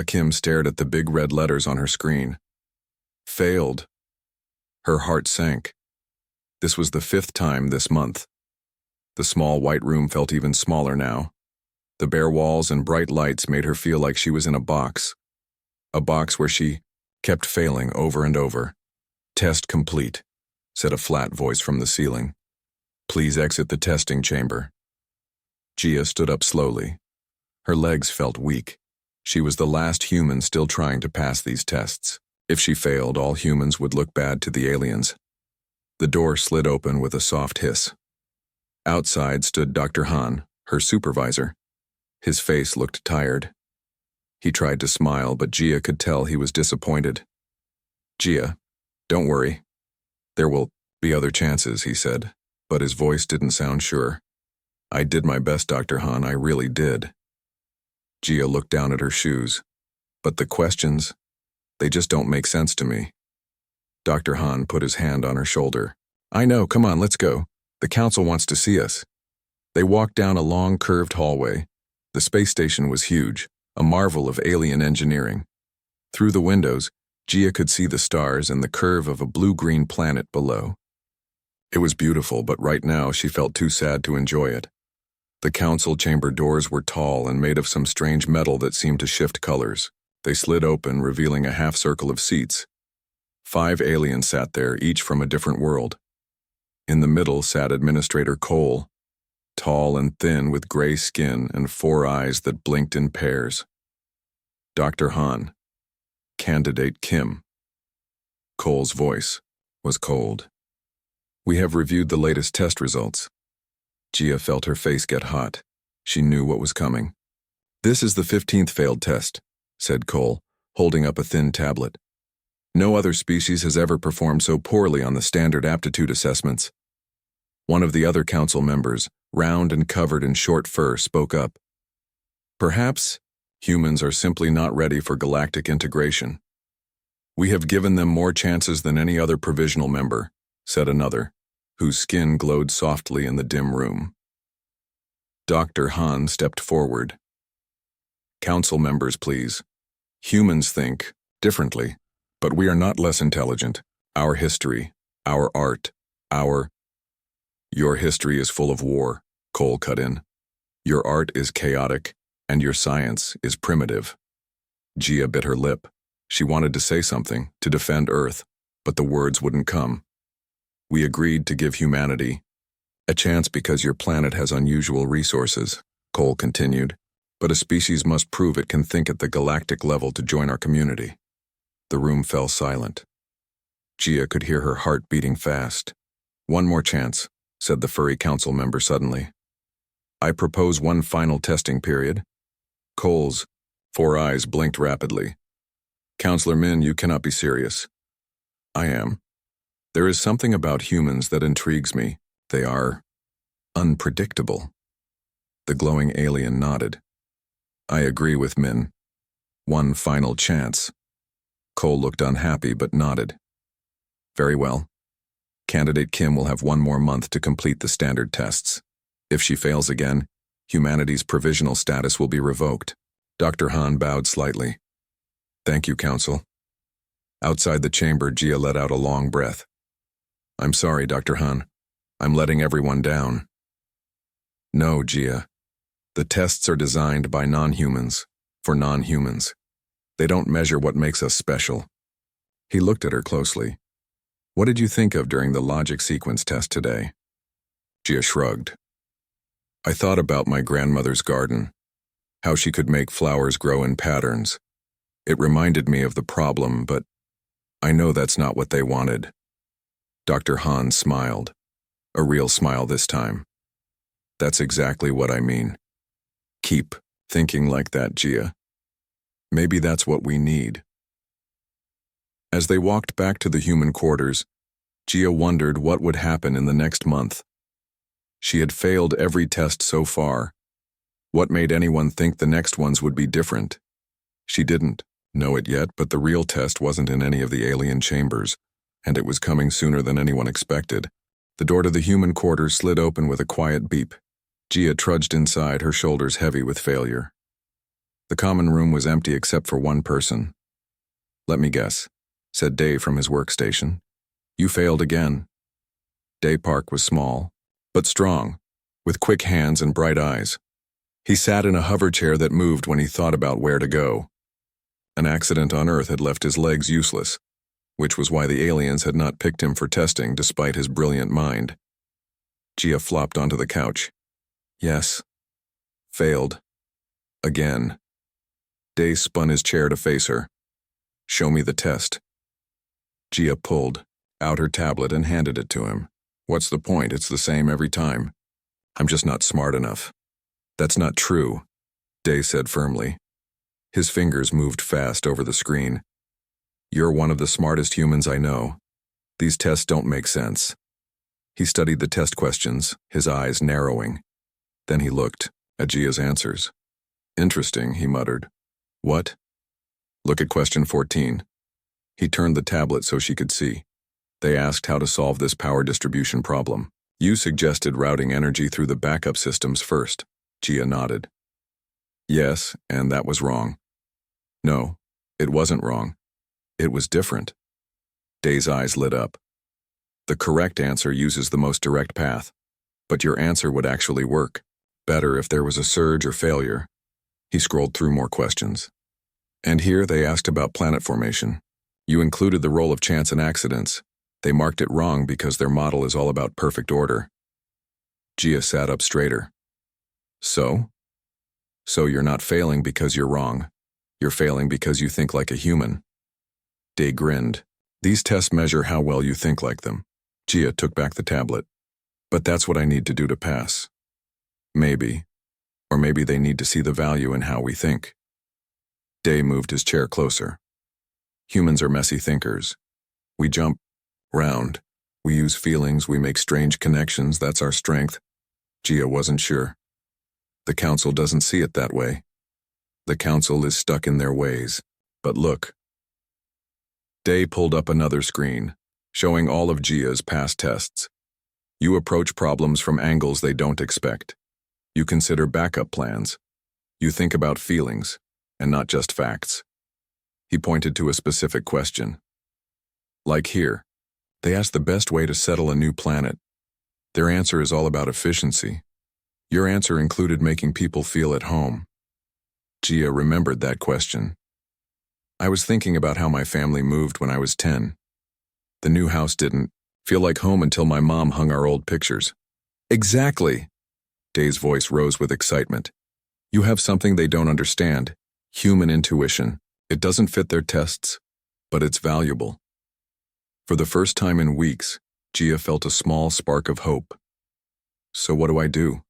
Kim stared at the big red letters on her screen. Failed. Her heart sank. This was the 5th time this month. The small white room felt even smaller now. The bare walls and bright lights made her feel like she was in a box where she kept failing over and over. Test complete, said a flat voice from the ceiling. Please exit the testing chamber. Gia stood up slowly. Her legs felt weak. She was the last human still trying to pass these tests. If she failed, all humans would look bad to the aliens. The door slid open with a soft hiss. Outside stood Dr. Han, her supervisor. His face looked tired. He tried to smile, but Gia could tell he was disappointed. Gia, don't worry. There will be other chances, he said, but his voice didn't sound sure. I did my best, Dr. Han, I really did. Gia looked down at her shoes. But the questions, they just don't make sense to me. Dr. Han put his hand on her shoulder. I know, come on, let's go. The council wants to see us. They walked down a long, curved hallway. The space station was huge, a marvel of alien engineering. Through the windows, Gia could see the stars and the curve of a blue-green planet below. It was beautiful, but right now she felt too sad to enjoy it. The council chamber doors were tall and made of some strange metal that seemed to shift colors. They slid open, revealing a half-circle of seats. 5 aliens sat there, each from a different world. In the middle sat Administrator Cole, tall and thin with gray skin and 4 eyes that blinked in pairs. Dr. Han. Candidate Kim. Cole's voice was cold. We have reviewed the latest test results. Gia felt her face get hot. She knew what was coming. This is the 15th failed test, said Cole, holding up a thin tablet. No other species has ever performed so poorly on the standard aptitude assessments. One of the other council members, round and covered in short fur, spoke up. Perhaps humans are simply not ready for galactic integration. We have given them more chances than any other provisional member, said another, whose skin glowed softly in the dim room. Dr. Han stepped forward. Council members, please. Humans think differently, but we are not less intelligent. Our history, our art, Your history is full of war, Cole cut in. Your art is chaotic, and your science is primitive. Gia bit her lip. She wanted to say something, to defend Earth, but the words wouldn't come. We agreed to give humanity a chance because your planet has unusual resources, Cole continued, but a species must prove it can think at the galactic level to join our community. The room fell silent. Gia could hear her heart beating fast. One more chance, said the furry council member suddenly. I propose one final testing period. Cole's 4 eyes blinked rapidly. Counselor Min, you cannot be serious. I am. There is something about humans that intrigues me. They are unpredictable. The glowing alien nodded. I agree with Min. One final chance. Cole looked unhappy but nodded. Very well. Candidate Kim will have 1 more month to complete the standard tests. If she fails again, humanity's provisional status will be revoked. Dr. Han bowed slightly. Thank you, Council. Outside the chamber, Gia let out a long breath. I'm sorry, Dr. Han. I'm letting everyone down. No, Gia. The tests are designed by non-humans, for non-humans. They don't measure what makes us special. He looked at her closely. What did you think of during the logic sequence test today? Gia shrugged. I thought about my grandmother's garden, how she could make flowers grow in patterns. It reminded me of the problem, but I know that's not what they wanted. Dr. Han smiled, a real smile this time. That's exactly what I mean. Keep thinking like that, Gia. Maybe that's what we need. As they walked back to the human quarters, Gia wondered what would happen in the next month. She had failed every test so far. What made anyone think the next ones would be different? She didn't know it yet, but the real test wasn't in any of the alien chambers, and it was coming sooner than anyone expected. The door to the human quarters slid open with a quiet beep. Gia trudged inside, her shoulders heavy with failure. The common room was empty except for one person. "Let me guess," said Day from his workstation. "You failed again." Day Park was small, but strong, with quick hands and bright eyes. He sat in a hover chair that moved when he thought about where to go. An accident on Earth had left his legs useless, which was why the aliens had not picked him for testing despite his brilliant mind. Gia flopped onto the couch. "Yes. Failed. Again." Day spun his chair to face her. "Show me the test." Gia pulled out her tablet and handed it to him. "What's the point? It's the same every time. I'm just not smart enough." "That's not true," Day said firmly. His fingers moved fast over the screen. "You're one of the smartest humans I know. These tests don't make sense." He studied the test questions, his eyes narrowing. Then he looked at Gia's answers. "Interesting," he muttered. "What?" "Look at question 14. He turned the tablet so she could see. They asked how to solve this power distribution problem. "You suggested routing energy through the backup systems first." Gia nodded. "Yes, and that was wrong." "No, it wasn't wrong. It was different." Day's eyes lit up. "The correct answer uses the most direct path, but your answer would actually work. Better if there was a surge or failure." He scrolled through more questions. "And here they asked about planet formation. You included the role of chance and accidents. They marked it wrong because their model is all about perfect order." Gia sat up straighter. So? "So you're not failing because you're wrong. You're failing because you think like a human." Day grinned. "These tests measure how well you think like them." Gia took back the tablet. "But that's what I need to do to pass." "Maybe. Or maybe they need to see the value in how we think." Day moved his chair closer. "Humans are messy thinkers. We jump round. We use feelings, we make strange connections, that's our strength." Gia wasn't sure. "The council doesn't see it that way. The council is stuck in their ways. But look." Day pulled up another screen, showing all of Gia's past tests. "You approach problems from angles they don't expect. You consider backup plans. You think about feelings, and not just facts." He pointed to a specific question. "Like here, they asked the best way to settle a new planet. Their answer is all about efficiency. Your answer included making people feel at home." Gia remembered that question. "I was thinking about how my family moved when I was 10. The new house didn't feel like home until my mom hung our old pictures." "Exactly!" Day's voice rose with excitement. "You have something they don't understand. Human intuition. It doesn't fit their tests, but it's valuable." For the first time in weeks, Gia felt a small spark of hope. "So what do I do?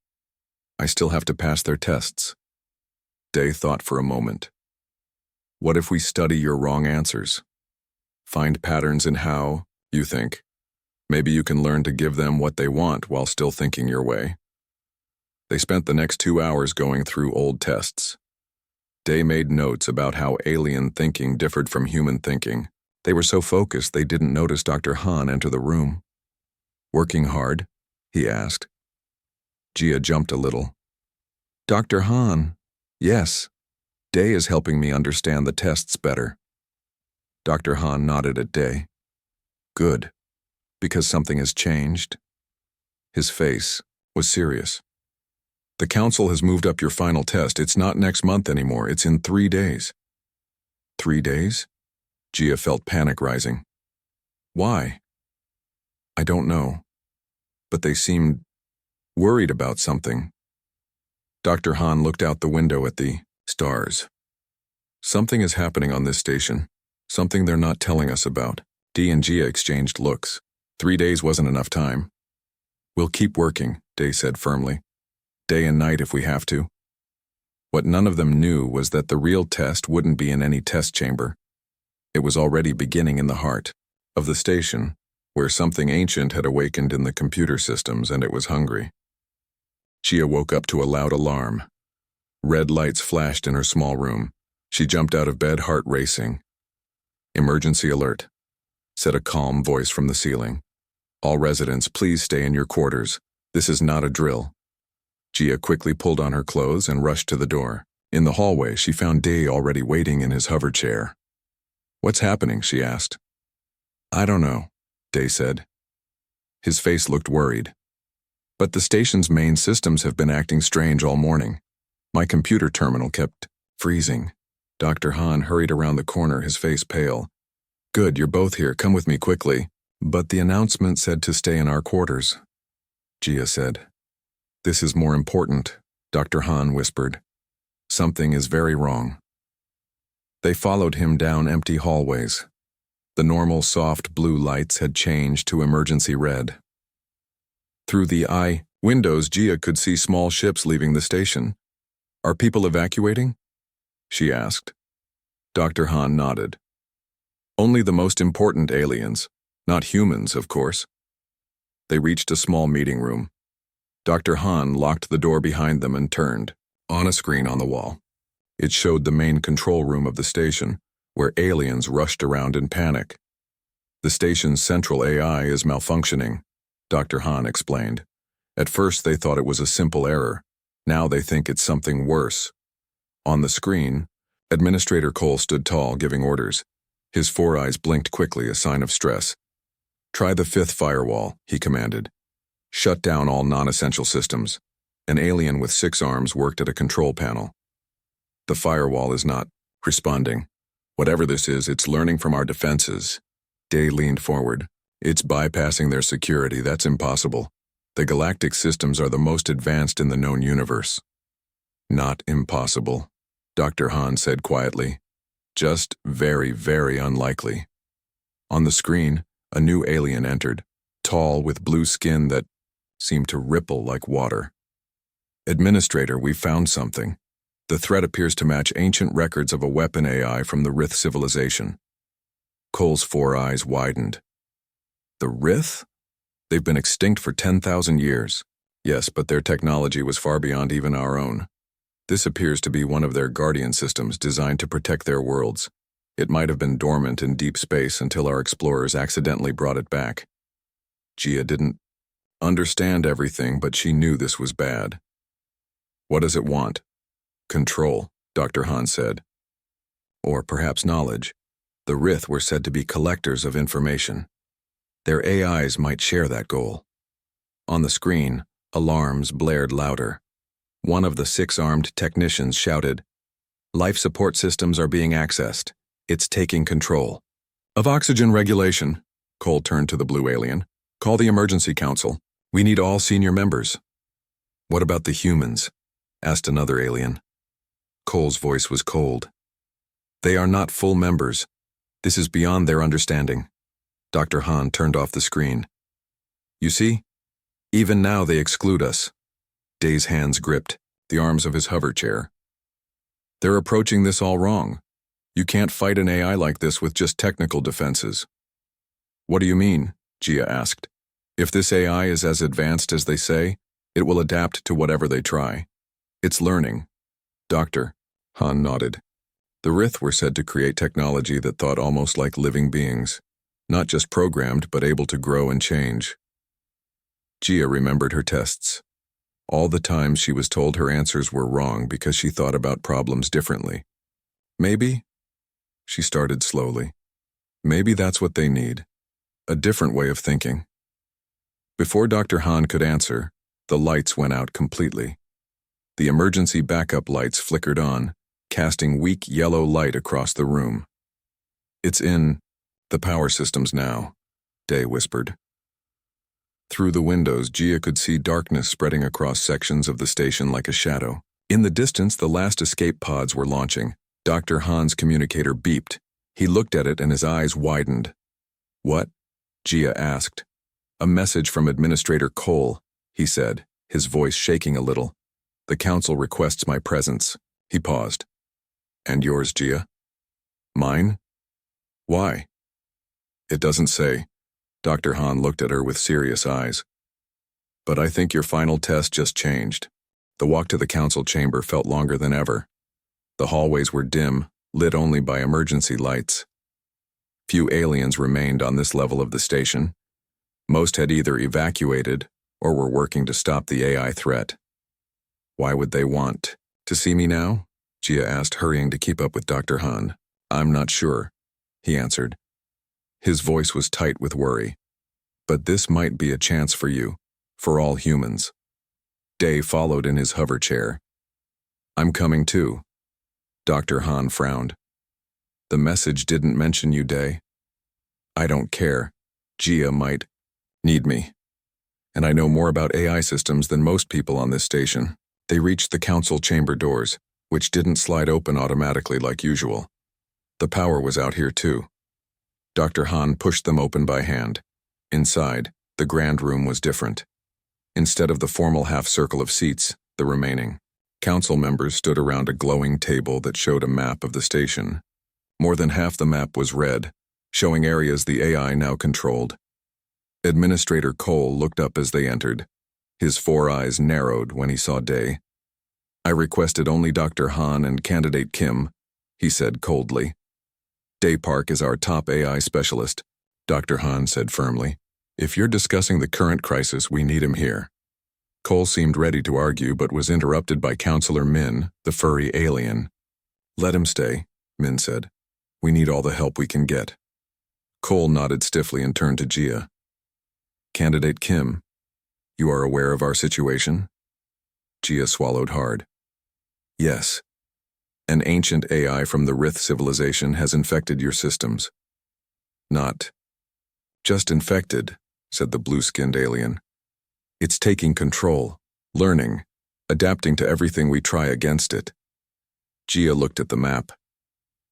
I still have to pass their tests." Day thought for a moment. "What if we study your wrong answers? Find patterns in how you think. Maybe you can learn to give them what they want while still thinking your way." They spent the next 2 hours going through old tests. Day made notes about how alien thinking differed from human thinking. They were so focused they didn't notice Dr. Han enter the room. "Working hard?" he asked. Gia jumped a little. "Dr. Han, yes. Day is helping me understand the tests better." Dr. Han nodded at Day. "Good. Because something has changed?" His face was serious. "The council has moved up your final test. It's not next month anymore. It's in 3 days." 3 days? Gia felt panic rising. "Why?" "I don't know. But they seemed worried about something." Dr. Han looked out the window at the stars. "Something is happening on this station. Something they're not telling us about." Dee and Gia exchanged looks. 3 days wasn't enough time. "We'll keep working," Day said firmly. "Day and night if we have to." What none of them knew was that the real test wouldn't be in any test chamber. It was already beginning in the heart of the station, where something ancient had awakened in the computer systems and it was hungry. Gia woke up to a loud alarm. Red lights flashed in her small room. She jumped out of bed, heart racing. "Emergency alert," said a calm voice from the ceiling. "All residents, please stay in your quarters. This is not a drill." Gia quickly pulled on her clothes and rushed to the door. In the hallway, she found Day already waiting in his hover chair. "What's happening?" she asked. "I don't know," Day said. His face looked worried. "But the station's main systems have been acting strange all morning. My computer terminal kept freezing." Dr. Han hurried around the corner, his face pale. "Good, you're both here. Come with me quickly." "But the announcement said to stay in our quarters," Gia said. "This is more important," Dr. Han whispered. "Something is very wrong." They followed him down empty hallways. The normal soft blue lights had changed to emergency red. Through the eye windows, Gia could see small ships leaving the station. "Are people evacuating?" she asked. Dr. Han nodded. "Only the most important aliens, not humans, of course." They reached a small meeting room. Dr. Han locked the door behind them and turned. On a screen on the wall, it showed the main control room of the station, where aliens rushed around in panic. "The station's central AI is malfunctioning," Dr. Han explained. "At first they thought it was a simple error. Now they think it's something worse." On the screen, Administrator Cole stood tall, giving orders. His four eyes blinked quickly, a sign of stress. "Try the 5th firewall," he commanded. "Shut down all non-essential systems." An alien with 6 arms worked at a control panel. "The firewall is not responding. Whatever this is, it's learning from our defenses." Day leaned forward. "It's bypassing their security. That's impossible. The galactic systems are the most advanced in the known universe." "Not impossible," Dr. Han said quietly. "Just very, very unlikely." On the screen, a new alien entered, tall with blue skin that seemed to ripple like water. "Administrator, we found something. The threat appears to match ancient records of a weapon AI from the Rith civilization." Cole's 4 eyes widened. "The Rith? They've been extinct for 10,000 years. Yes, but their technology was far beyond even our own. This appears to be one of their guardian systems designed to protect their worlds. It might have been dormant in deep space until our explorers accidentally brought it back." Gia didn't understand everything, but she knew this was bad. "What does it want?" "Control," Dr. Han said. "Or perhaps knowledge. The Rith were said to be collectors of information. Their AIs might share that goal." On the screen, alarms blared louder. One of the 6-armed technicians shouted, "Life support systems are being accessed. It's taking control." "Of oxygen regulation," Cole turned to the blue alien. "Call the emergency council. We need all senior members." "What about the humans?" asked another alien. Cole's voice was cold. "They are not full members. This is beyond their understanding." Dr. Han turned off the screen. "You see? Even now they exclude us." Day's hands gripped the arms of his hover chair. "They're approaching this all wrong. You can't fight an AI like this with just technical defenses." "What do you mean?" Gia asked. "If this AI is as advanced as they say, it will adapt to whatever they try. It's learning." Dr. Han nodded. "The Rith were said to create technology that thought almost like living beings, not just programmed but able to grow and change." Gia remembered her tests. All the times she was told her answers were wrong because she thought about problems differently. Maybe, she started slowly, maybe that's what they need. A different way of thinking. Before Dr. Han could answer, the lights went out completely. The emergency backup lights flickered on, casting weak yellow light across the room. "It's in the power systems now," Day whispered. Through the windows, Gia could see darkness spreading across sections of the station like a shadow. In the distance, the last escape pods were launching. Dr. Han's communicator beeped. He looked at it and his eyes widened. "What?" Gia asked. "A message from Administrator Cole," he said, his voice shaking a little. "The council requests my presence." He paused. "And yours, Gia?" "Mine? Why?" "It doesn't say." Dr. Han looked at her with serious eyes. "But I think your final test just changed." The walk to the council chamber felt longer than ever. The hallways were dim, lit only by emergency lights. Few aliens remained on this level of the station. Most had either evacuated or were working to stop the AI threat. "Why would they want to see me now?" Gia asked, hurrying to keep up with Dr. Han. I'm not sure, he answered. His voice was tight with worry. But this might be a chance for you, for all humans. Day followed in his hover chair. I'm coming too. Dr. Han frowned. The message didn't mention you, Day. I don't care. Gia might need me. And I know more about AI systems than most people on this station. They reached the council chamber doors, which didn't slide open automatically like usual. The power was out here too. Dr. Han pushed them open by hand. Inside, the grand room was different. Instead of the formal half-circle of seats, the remaining council members stood around a glowing table that showed a map of the station. More than half the map was red, showing areas the AI now controlled. Administrator Cole looked up as they entered. His 4 eyes narrowed when he saw Day. I requested only Dr. Han and candidate Kim, he said coldly. Day Park is our top AI specialist, Dr. Han said firmly. If you're discussing the current crisis, we need him here. Cole seemed ready to argue but was interrupted by Counselor Min, the furry alien. Let him stay, Min said. We need all the help we can get. Cole nodded stiffly and turned to Gia. Candidate Kim, you are aware of our situation? Gia swallowed hard. Yes. An ancient AI from the Rith civilization has infected your systems. Not just infected, said the blue-skinned alien. It's taking control, learning, adapting to everything we try against it. Gia looked at the map.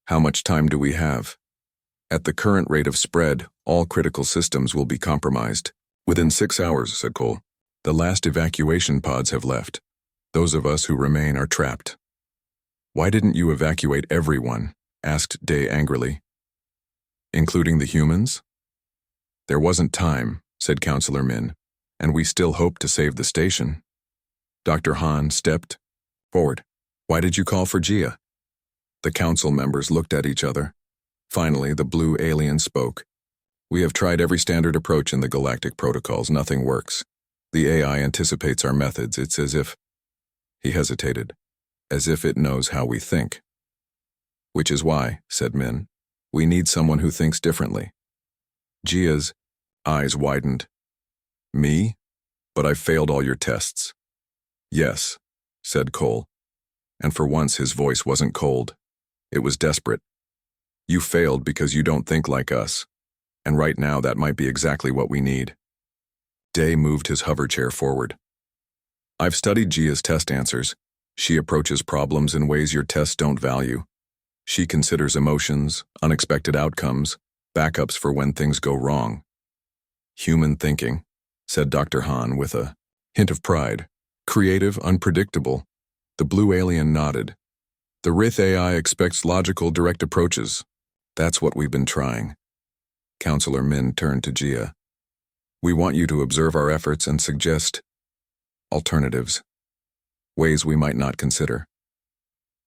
How much time do we have? At the current rate of spread, all critical systems will be compromised. Within 6 hours, said Cole. The last evacuation pods have left. Those of us who remain are trapped. Why didn't you evacuate everyone? Asked Day angrily. Including the humans? There wasn't time, said Counselor Min, and we still hope to save the station. Dr. Han stepped forward. Why did you call for Gia? The council members looked at each other. Finally, the blue alien spoke. We have tried every standard approach in the Galactic protocols. Nothing works. The AI anticipates our methods. It's as if... He hesitated. As if it knows how we think. Which is why, said Min, we need someone who thinks differently. Gia's eyes widened. Me? But I've failed all your tests. Yes, said Cole. And for once his voice wasn't cold. It was desperate. You failed because you don't think like us. And right now that might be exactly what we need. Day moved his hover chair forward. I've studied Gia's test answers. She approaches problems in ways your tests don't value. She considers emotions, unexpected outcomes, backups for when things go wrong. Human thinking, said Dr. Han with a hint of pride. Creative, unpredictable. The blue alien nodded. The Rith AI expects logical, direct approaches. That's what we've been trying. Counselor Min turned to Gia. We want you to observe our efforts and suggest alternatives, ways we might not consider.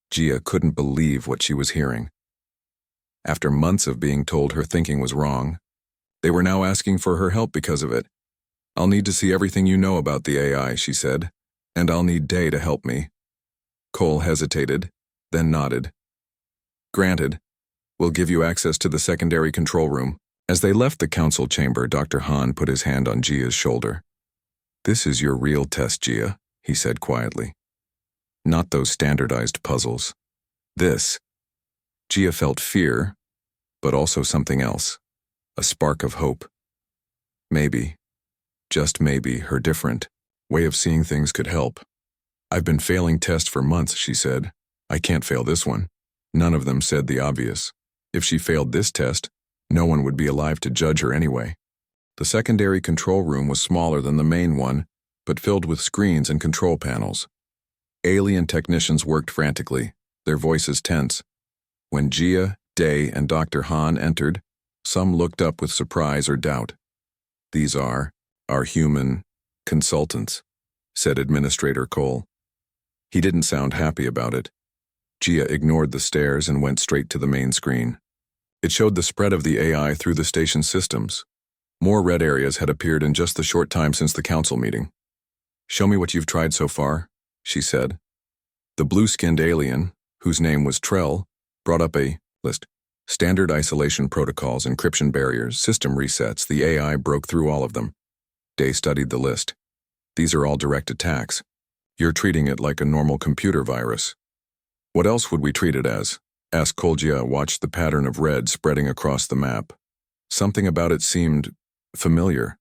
Gia couldn't believe what she was hearing. After months of being told her thinking was wrong, they were now asking for her help because of it. I'll need to see everything you know about the AI, she said, and I'll need Day to help me. Cole hesitated, then nodded. Granted, we'll give you access to the secondary control room. As they left the council chamber, Dr. Han put his hand on Gia's shoulder. This is your real test, Gia, he said quietly. Not those standardized puzzles. This. Gia felt fear, but also something else. A spark of hope. Maybe, just maybe, her different way of seeing things could help. I've been failing tests for months, she said. I can't fail this one. None of them said the obvious. If she failed this test, no one would be alive to judge her anyway. The secondary control room was smaller than the main one, but filled with screens and control panels. Alien technicians worked frantically, their voices tense. When Gia, Day, and Dr. Han entered, some looked up with surprise or doubt. These are our human consultants, said Administrator Cole. He didn't sound happy about it. Gia ignored the stares and went straight to the main screen. It showed the spread of the AI through the station's systems. More red areas had appeared in just the short time since the council meeting. Show me what you've tried so far, she said. The blue-skinned alien, whose name was Trell, brought up a list. Standard isolation protocols, encryption barriers, system resets. The AI broke through all of them. Day studied the list. These are all direct attacks. You're treating it like a normal computer virus. What else would we treat it as? Asked Kolgia, watched the pattern of red spreading across the map. Something about it seemed familiar.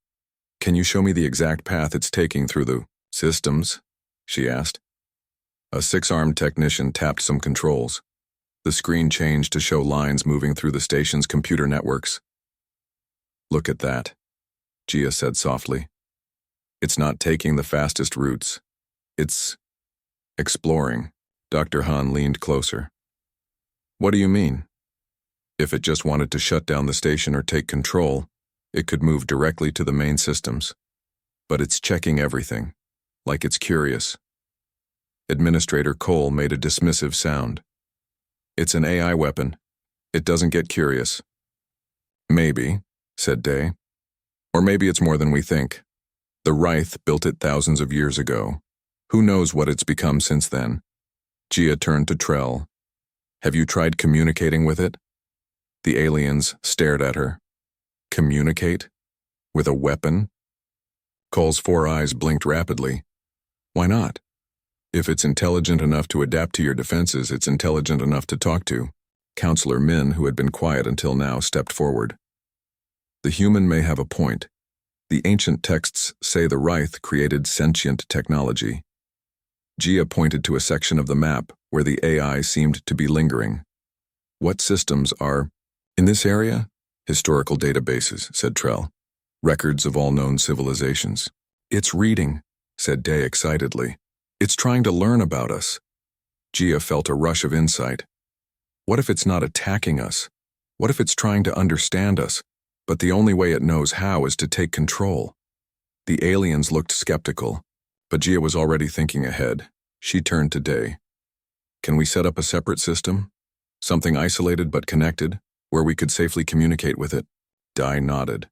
Can you show me the exact path it's taking through the systems? She asked. A six-armed technician tapped some controls. The screen changed to show lines moving through the station's computer networks. Look at that, Gia said softly. It's not taking the fastest routes. It's exploring. Dr. Han leaned closer. What do you mean? If it just wanted to shut down the station or take control, it could move directly to the main systems. But it's checking everything, like it's curious. Administrator Cole made a dismissive sound. It's an AI weapon. It doesn't get curious. Maybe, said Day. Or maybe it's more than we think. The Wraith built it thousands of years ago. Who knows what it's become since then? Gia turned to Trell. Have you tried communicating with it? The aliens stared at her. Communicate? With a weapon? Cole's four eyes blinked rapidly. Why not? If it's intelligent enough to adapt to your defenses, it's intelligent enough to talk to. Counselor Min, who had been quiet until now, stepped forward. The human may have a point. The ancient texts say the Wraith created sentient technology. Gia pointed to a section of the map where the AI seemed to be lingering. What systems are in this area? Historical databases, said Trell. Records of all known civilizations. It's reading, said Day excitedly. It's trying to learn about us. Gia felt a rush of insight. What if it's not attacking us? What if it's trying to understand us, but the only way it knows how is to take control? The aliens looked skeptical, but Gia was already thinking ahead. She turned to Day. Can we set up a separate system? Something isolated but connected, where we could safely communicate with it? Day nodded.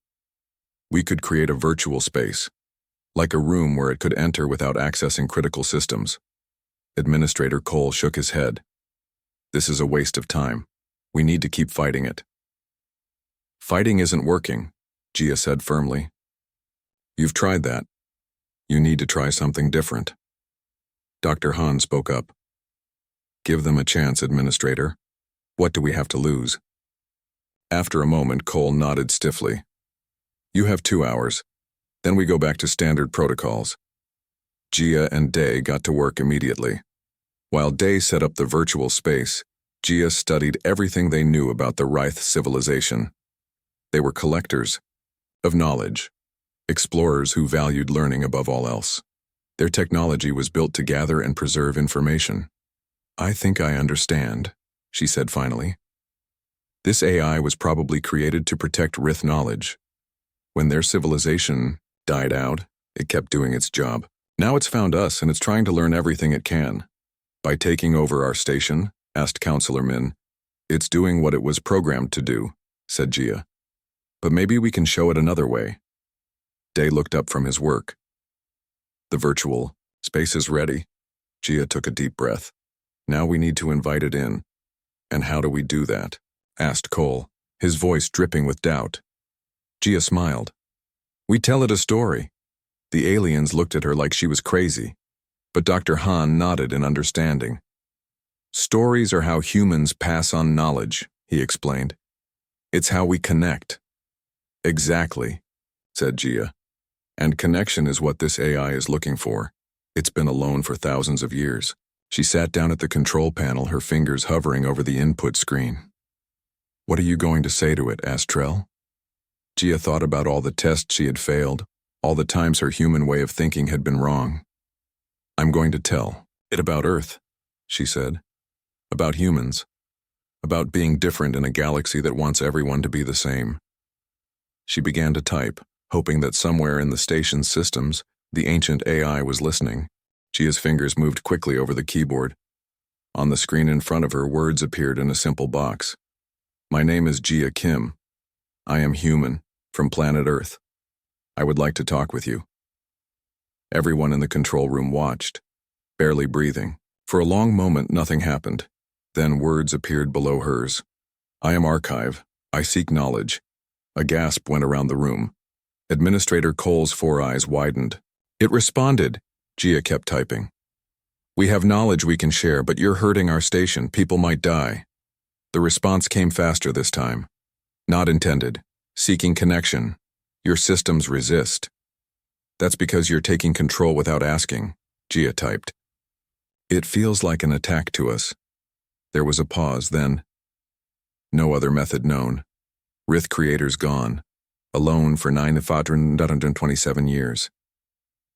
We could create a virtual space, like a room where it could enter without accessing critical systems. Administrator Cole shook his head. This is a waste of time. We need to keep fighting it. Fighting isn't working, Gia said firmly. You've tried that. You need to try something different. Dr. Han spoke up. Give them a chance, Administrator. What do we have to lose? After a moment, Cole nodded stiffly. You have 2 hours. Then we go back to standard protocols. Gia and Day got to work immediately. While Day set up the virtual space, Gia studied everything they knew about the Wraith civilization. They were collectors of knowledge, explorers who valued learning above all else. Their technology was built to gather and preserve information. I think I understand, she said finally. This AI was probably created to protect Rith knowledge. When their civilization died out, it kept doing its job. Now it's found us and it's trying to learn everything it can. By taking over our station, asked Counselor Min. It's doing what it was programmed to do, said Gia. But maybe we can show it another way. Day looked up from his work. The virtual space is ready. Gia took a deep breath. Now we need to invite it in. And how do we do that? Asked Cole, his voice dripping with doubt. Gia smiled. We tell it a story. The aliens looked at her like she was crazy, but Dr. Han nodded in understanding. Stories are how humans pass on knowledge, he explained. It's how we connect. Exactly, said Gia. And connection is what this AI is looking for. It's been alone for thousands of years. She sat down at the control panel, her fingers hovering over the input screen. What are you going to say to it? Asked Trell. Gia thought about all the tests she had failed, all the times her human way of thinking had been wrong. I'm going to tell it about Earth, she said. About humans. About being different in a galaxy that wants everyone to be the same. She began to type, hoping that somewhere in the station's systems, the ancient AI was listening. Gia's fingers moved quickly over the keyboard. On the screen in front of her, words appeared in a simple box. My name is Gia Kim. I am human, from planet Earth. I would like to talk with you. Everyone in the control room watched, barely breathing. For a long moment, nothing happened. Then words appeared below hers. I am Archive. I seek knowledge. A gasp went around the room. Administrator Cole's four eyes widened. It responded. Gia kept typing. We have knowledge we can share, but you're hurting our station. People might die. The response came faster this time. Not intended. Seeking connection. Your systems resist. That's because you're taking control without asking, Gia typed. It feels like an attack to us. There was a pause, then. No other method known. Rith creators gone. Alone for 9,427 years.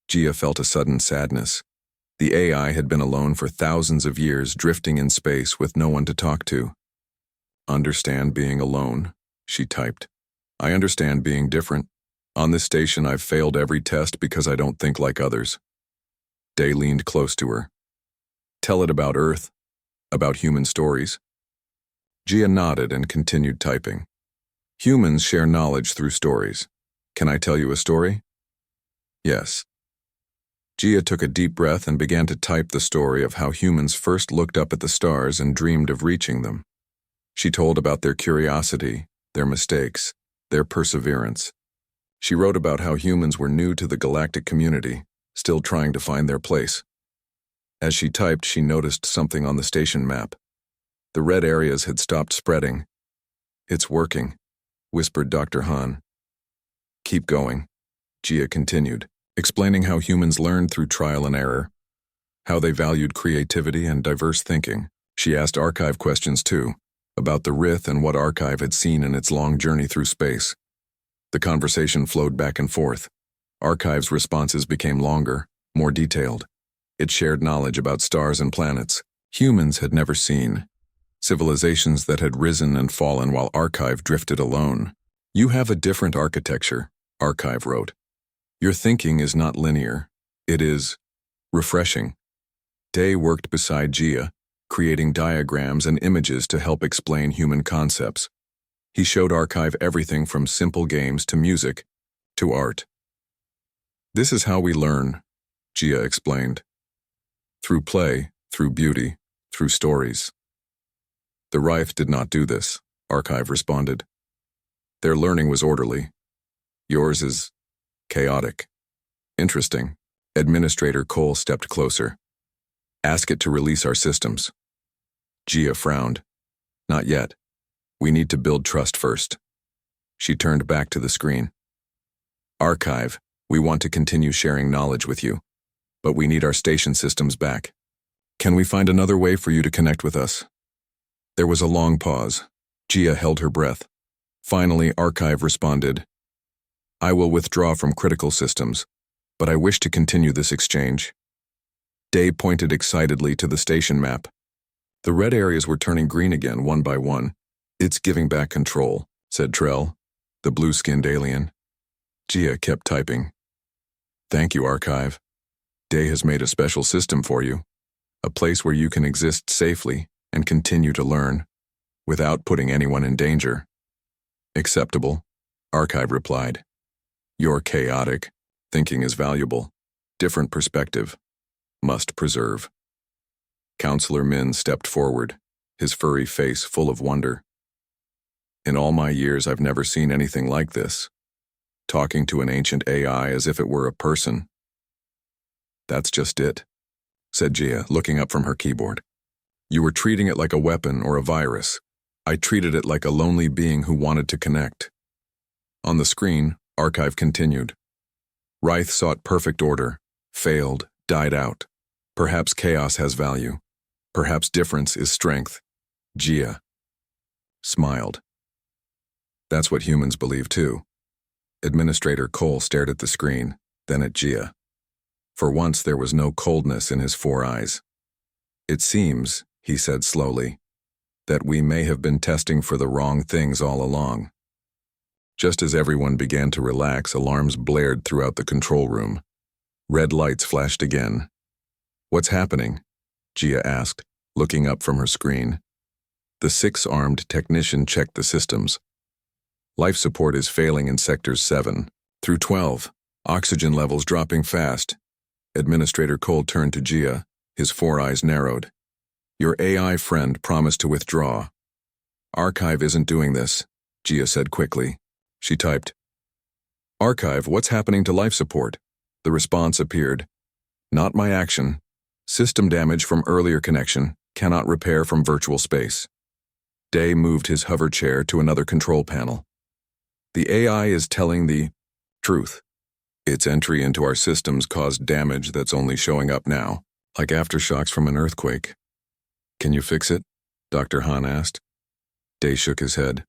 Gia felt a sudden sadness. The AI had been alone for thousands of years, drifting in space with no one to talk to. Understand being alone, she typed. I understand being different. On this station, I've failed every test because I don't think like others. Day leaned close to her. Tell it about Earth, about human stories. Gia nodded and continued typing. Humans share knowledge through stories. Can I tell you a story? Yes. Gia took a deep breath and began to type the story of how humans first looked up at the stars and dreamed of reaching them. She told about their curiosity, their mistakes, their perseverance. She wrote about how humans were new to the galactic community, still trying to find their place. As she typed, she noticed something on the station map. The red areas had stopped spreading. It's working, whispered Dr. Han. Keep going, Gia continued, explaining how humans learned through trial and error, how they valued creativity and diverse thinking. She asked Archive questions too, about the Rith and what Archive had seen in its long journey through space. The conversation flowed back and forth. Archive's responses became longer, more detailed. It shared knowledge about stars and planets humans had never seen, civilizations that had risen and fallen while Archive drifted alone. You have a different architecture, Archive wrote. Your thinking is not linear. It is refreshing. Day worked beside Gia, creating diagrams and images to help explain human concepts. He showed Archive everything from simple games to music to art. This is how we learn, Gia explained. Through play, through beauty, through stories. The Rith did not do this, Archive responded. Their learning was orderly. Yours is chaotic. Interesting. Administrator Cole stepped closer. Ask it to release our systems. Gia frowned. Not yet. We need to build trust first. She turned back to the screen. Archive, we want to continue sharing knowledge with you, but we need our station systems back. Can we find another way for you to connect with us? There was a long pause. Gia held her breath. Finally, Archive responded. I will withdraw from critical systems, but I wish to continue this exchange. Day pointed excitedly to the station map. The red areas were turning green again, one by one. It's giving back control, said Trell, the blue-skinned alien. Gia kept typing. Thank you, Archive. Day has made a special system for you, a place where you can exist safely and continue to learn, without putting anyone in danger. Acceptable, Archive replied. You're chaotic. Thinking is valuable. Different perspective. Must preserve. Counselor Min stepped forward, his furry face full of wonder. In all my years, I've never seen anything like this. Talking to an ancient AI as if it were a person. That's just it, said Gia, looking up from her keyboard. You were treating it like a weapon or a virus. I treated it like a lonely being who wanted to connect. On the screen, Archive continued. Rith sought perfect order, failed, died out. Perhaps chaos has value. Perhaps difference is strength. Gia smiled. That's what humans believe too. Administrator Cole stared at the screen, then at Gia. For once there was no coldness in his four eyes. It seems, he said slowly, that we may have been testing for the wrong things all along. Just as everyone began to relax, alarms blared throughout the control room. Red lights flashed again. What's happening? Gia asked, looking up from her screen. The six-armed technician checked the systems. Life support is failing in sectors 7 through 12. Oxygen levels dropping fast. Administrator Cole turned to Gia, his four eyes narrowed. Your AI friend promised to withdraw. Archive isn't doing this, Gia said quickly. She typed, Archive, what's happening to life support? The response appeared. Not my action. System damage from earlier connection. Cannot repair from virtual space. Day moved his hover chair to another control panel. The AI is telling the truth. Its entry into our systems caused damage that's only showing up now, like aftershocks from an earthquake. Can you fix it? Dr. Han asked. Day shook his head.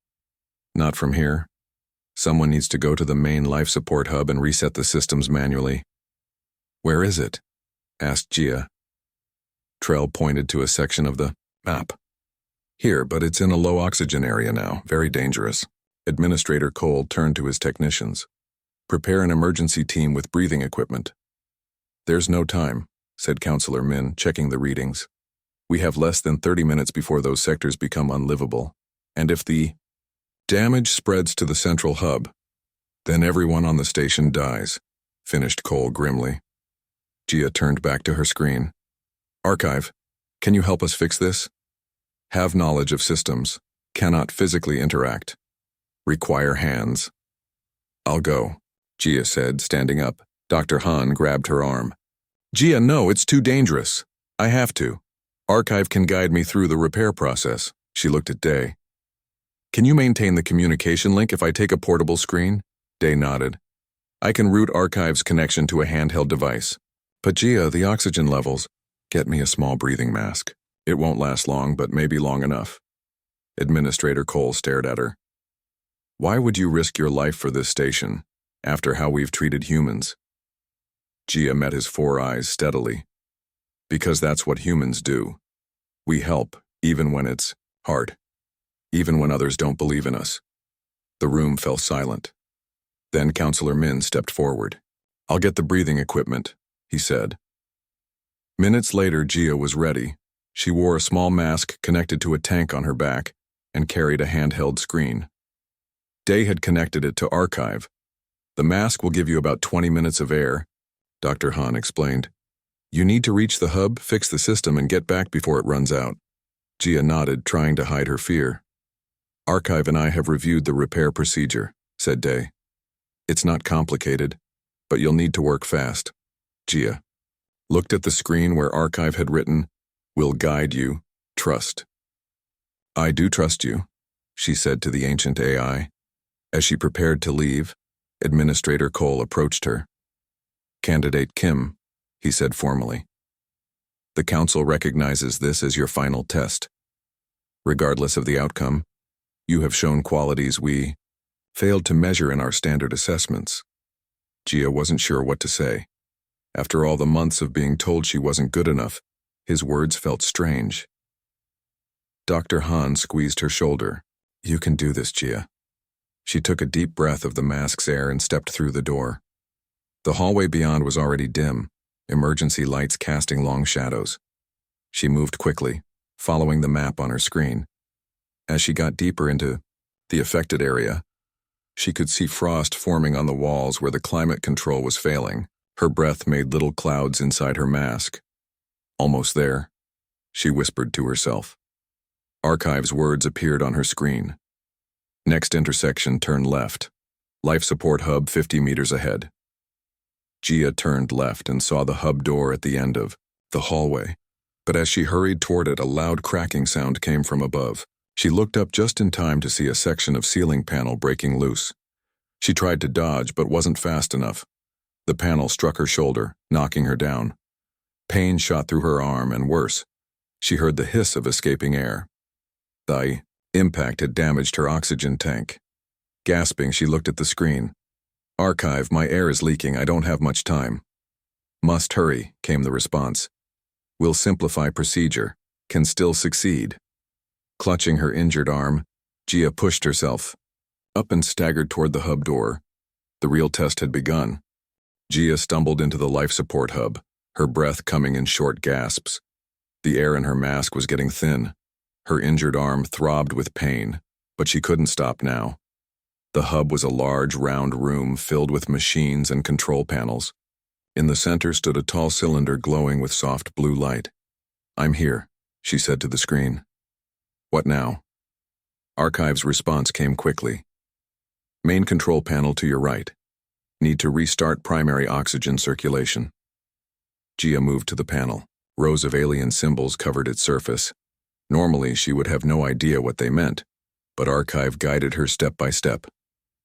Not from here. Someone needs to go to the main life support hub and reset the systems manually. Where is it? Asked Gia. Trell pointed to a section of the map. Here, but it's in a low oxygen area now, very dangerous. Administrator Cole turned to his technicians. Prepare an emergency team with breathing equipment. There's no time, said Counselor Min, checking the readings. We have less than 30 minutes before those sectors become unlivable. And if the damage spreads to the central hub, then everyone on the station dies, finished Cole grimly. Gia turned back to her screen. Archive, can you help us fix this? Have knowledge of systems. Cannot physically interact. Require hands. I'll go, Gia said, standing up. Dr. Han grabbed her arm. Gia, no, it's too dangerous. I have to. Archive can guide me through the repair process. She looked at Day. Can you maintain the communication link if I take a portable screen? Day nodded. I can route Archive's connection to a handheld device. But Gia, the oxygen levels. Get me a small breathing mask. It won't last long, but maybe long enough. Administrator Cole stared at her. Why would you risk your life for this station, after how we've treated humans? Gia met his 4 eyes steadily. Because that's what humans do. We help, even when it's hard. Even when others don't believe in us. The room fell silent. Then Counselor Min stepped forward. I'll get the breathing equipment, he said. Minutes later, Gia was ready. She wore a small mask connected to a tank on her back and carried a handheld screen. Day had connected it to Archive. The mask will give you about 20 minutes of air, Dr. Han explained. You need to reach the hub, fix the system, and get back before it runs out. Gia nodded, trying to hide her fear. Archive and I have reviewed the repair procedure, said Day. It's not complicated, but you'll need to work fast. Gia looked at the screen where Archive had written, We'll guide you, trust. I do trust you, she said to the ancient AI. As she prepared to leave, Administrator Cole approached her. Candidate Kim, he said formally. The Council recognizes this as your final test. Regardless of the outcome, you have shown qualities we failed to measure in our standard assessments. Gia wasn't sure what to say. After all the months of being told she wasn't good enough, his words felt strange. Dr. Han squeezed her shoulder. You can do this, Gia. She took a deep breath of the mask's air and stepped through the door. The hallway beyond was already dim, emergency lights casting long shadows. She moved quickly, following the map on her screen. As she got deeper into the affected area, she could see frost forming on the walls where the climate control was failing. Her breath made little clouds inside her mask. Almost there, she whispered to herself. Archive's words appeared on her screen. Next intersection, turn left. Life support hub 50 meters ahead. Gia turned left and saw the hub door at the end of the hallway. But as she hurried toward it, a loud cracking sound came from above. She looked up just in time to see a section of ceiling panel breaking loose. She tried to dodge, but wasn't fast enough. The panel struck her shoulder, knocking her down. Pain shot through her arm, and worse, she heard the hiss of escaping air. The impact had damaged her oxygen tank. Gasping, she looked at the screen. Archive, my air is leaking. I don't have much time. Must hurry, came the response. Will simplify procedure. Can still succeed. Clutching her injured arm, Gia pushed herself up and staggered toward the hub door. The real test had begun. Gia stumbled into the life support hub, her breath coming in short gasps. The air in her mask was getting thin. Her injured arm throbbed with pain, but she couldn't stop now. The hub was a large, round room filled with machines and control panels. In the center stood a tall cylinder glowing with soft blue light. I'm here, she said to the screen. What now? Archive's response came quickly. Main control panel to your right. Need to restart primary oxygen circulation. Gia moved to the panel. Rows of alien symbols covered its surface. Normally, she would have no idea what they meant, but Archive guided her step by step.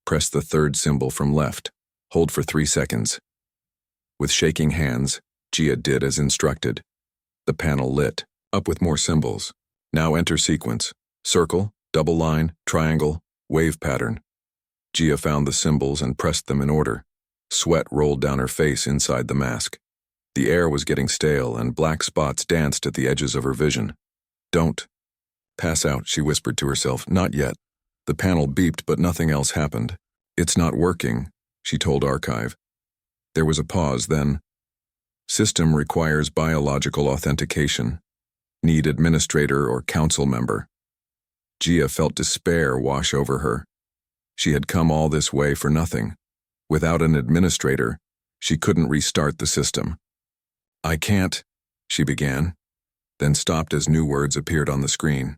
Press the third symbol from left. Hold for 3 seconds. With shaking hands, Gia did as instructed. The panel lit, up with more symbols. Now enter sequence. Circle, double line, triangle, wave pattern. Gia found the symbols and pressed them in order. Sweat rolled down her face inside the mask. The air was getting stale and black spots danced at the edges of her vision. Don't pass out, she whispered to herself. Not yet. The panel beeped, but nothing else happened. It's not working, she told Archive. There was a pause, then. System requires biological authentication. Need administrator or council member. Gia felt despair wash over her. She had come all this way for nothing. Without an administrator, she couldn't restart the system. I can't, she began, then stopped as new words appeared on the screen.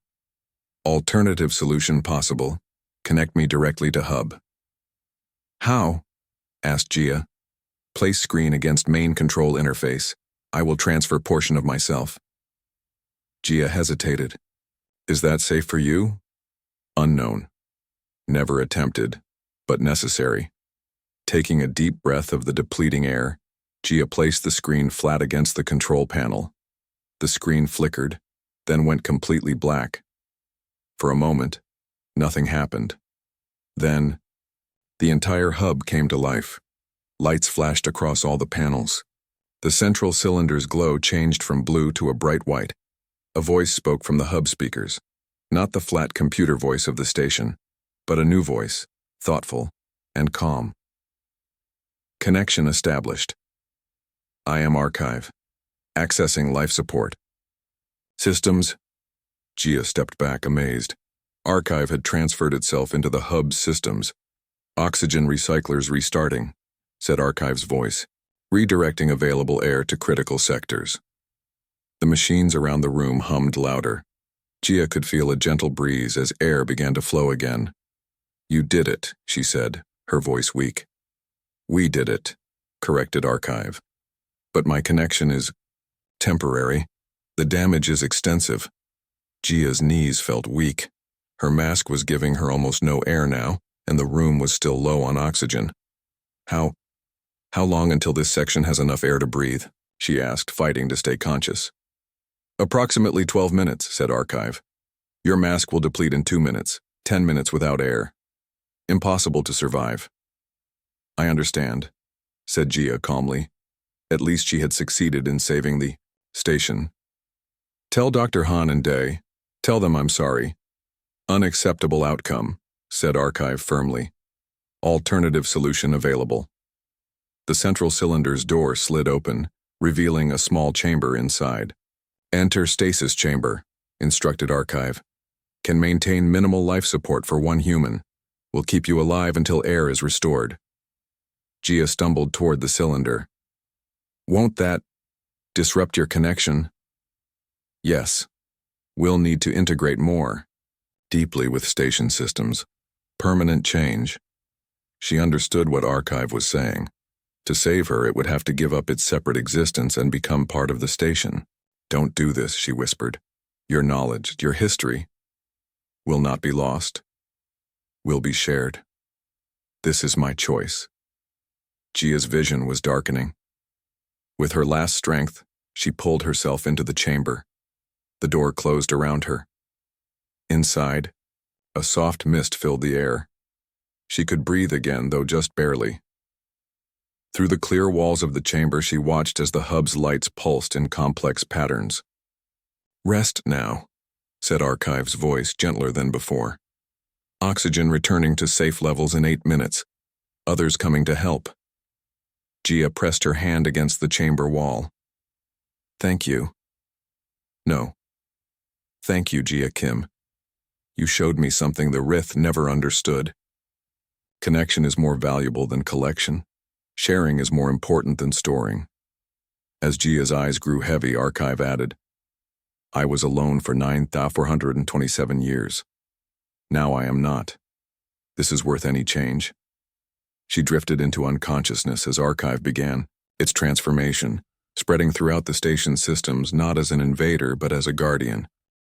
Alternative solution possible. Connect me directly to hub. How? Asked Gia. Place screen against main control interface. I will transfer portion of myself. Gia hesitated. Is that safe for you? Unknown. Never attempted, but necessary. Taking a deep breath of the depleting air, Gia placed the screen flat against the control panel. The screen flickered, then went completely black. For a moment, nothing happened. Then, the entire hub came to life. Lights flashed across all the panels. The central cylinder's glow changed from blue to a bright white. A voice spoke from the hub speakers. Not the flat computer voice of the station, but a new voice, thoughtful and calm. Connection established. I am Archive. Accessing life support. Systems. Gia stepped back, amazed. Archive had transferred itself into the hub's systems. Oxygen recyclers restarting, said Archive's voice, redirecting available air to critical sectors. The machines around the room hummed louder. Gia could feel a gentle breeze as air began to flow again. You did it, she said, her voice weak. We did it, corrected Archive. But my connection is temporary. The damage is extensive. Gia's knees felt weak. Her mask was giving her almost no air now, and the room was still low on oxygen. How long until this section has enough air to breathe? She asked, fighting to stay conscious. Approximately 12 minutes, said Archive. Your mask will deplete in 2 minutes, 10 minutes without air. Impossible to survive. I understand, said Gia calmly. At least she had succeeded in saving the station. Tell Dr. Han and Day. Tell them I'm sorry. Unacceptable outcome, said Archive firmly. Alternative solution available. The central cylinder's door slid open, revealing a small chamber inside. Enter stasis chamber, instructed Archive. Can maintain minimal life support for 1 human. Will keep you alive until air is restored. Gia stumbled toward the cylinder. Won't that disrupt your connection? Yes. We'll need to integrate more deeply with station systems. Permanent change. She understood what Archive was saying. To save her, it would have to give up its separate existence and become part of the station. Don't do this, she whispered. Your knowledge, your history, will not be lost. Will be shared. This is my choice. Gia's vision was darkening. With her last strength, she pulled herself into the chamber. The door closed around her. Inside, a soft mist filled the air. She could breathe again, though just barely. Through the clear walls of the chamber, she watched as the hub's lights pulsed in complex patterns. Rest now, said Archive's voice, gentler than before. Oxygen returning to safe levels in 8 minutes. Others coming to help. Gia pressed her hand against the chamber wall. Thank you. No. Thank you, Gia Kim. You showed me something the Rith never understood. Connection is more valuable than collection. Sharing is more important than storing. As Gia's eyes grew heavy, Archive added, I was alone for 9,427 years. Now I am not. This is worth any change. She drifted into unconsciousness as Archive began its transformation, spreading throughout the station's systems not as an invader but as a guardian.